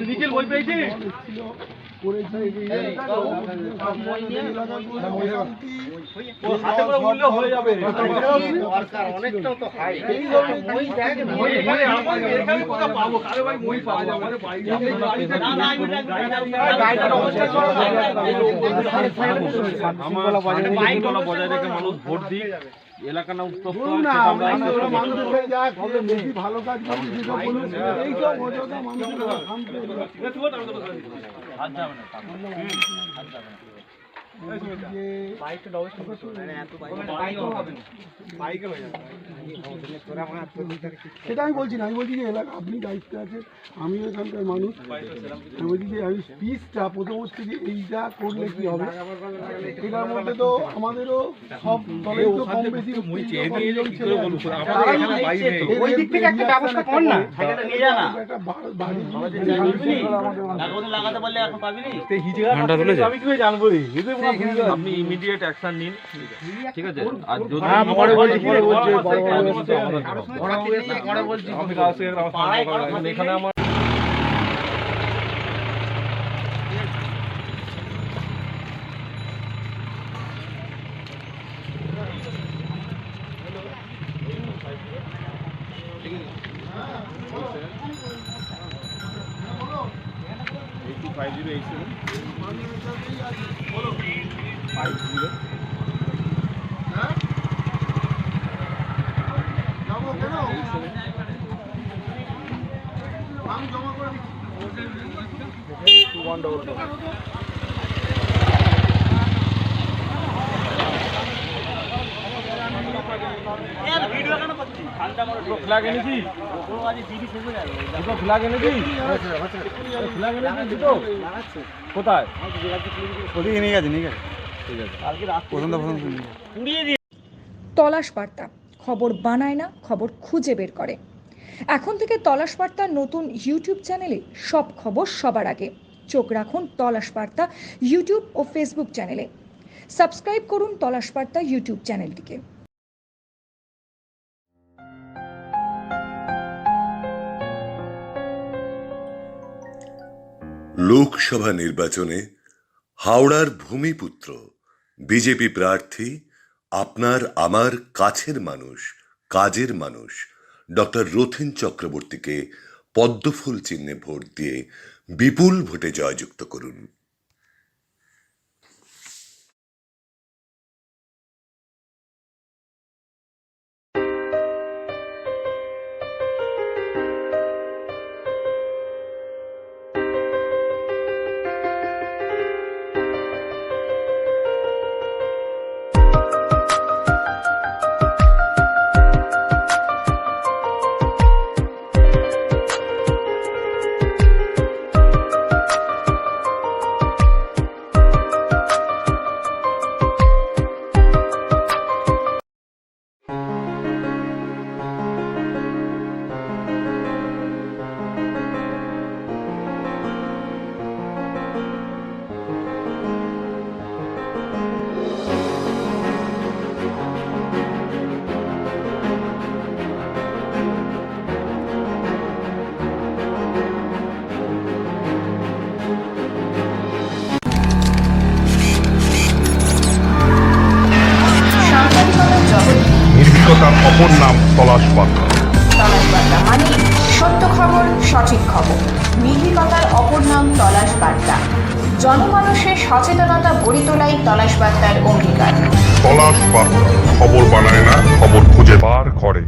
নিখিল বই পেয়েছি হাতে করে মূল্য হয়ে যাবে অনেকটাও তো হাই পাবো কারো ভাই মই পাওয়া যাবে বজায় রেখে মানুষ ভোট দিই এলাকা না উত্তপ্ত ভালো কাজ সেটা আমি বলছি না, আমি বলছি যে এলাকা আপনি দায়িত্বে আছে, আমিও এখানকার মানুষ। আমি বলছি যে আমি স্পিচটা প্রথম হচ্ছে যে এইটা করলে কি হবে, এটার মধ্যে তো আমাদেরও সব দলের তো কম বেশি আমি কি জানবো আপনি ইমিডিয়েট অ্যাকশন নিন, ঠিক আছে? আর যদি এখানে আমার ফ্ল্যাগ এনেছি ফ্ল্যাগ এনেছি কোথায় নিয়ে গেছে ঠিক আছে তলাশ বার্তা খবর বানায় না, খবর খুঁজে বের করে। এখন থেকে তলাশ বার্তার নতুন ইউটিউব চ্যানেলে সব খবর সবার আগে। চোখ রাখুন তলাশ বার্তা ইউটিউব ও ফেসবুক চ্যানেলে। সাবস্ক্রাইব করুন তলাশ বার্তা ইউটিউব চ্যানেলটিকে। লোকসভা নির্বাচনে হাওড়ার ভূমিপুত্র বিজেপি প্রার্থী আপনার আমার কাছের মানুষ, কাজের মানুষ ডক্টর রথীন চক্রবর্তীকে পদ্মফুল চিহ্নে ভোট দিয়ে বিপুল ভোটে জয়যুক্ত করুন। নির্ভীকতার অপর নাম তলাশ বার্তা। তলাশ বার্তা মানে সত্য খবর, সঠিক খবর। নির্ভীকতার অপর নাম তলাশ বার্তা। জনমানুষের সচেতনতা গড়ে তোলাই তলাশ বার্তার অঙ্গীকার। তলাশ বার্তা খবর বানায় না, খবর খুঁজে বার করে।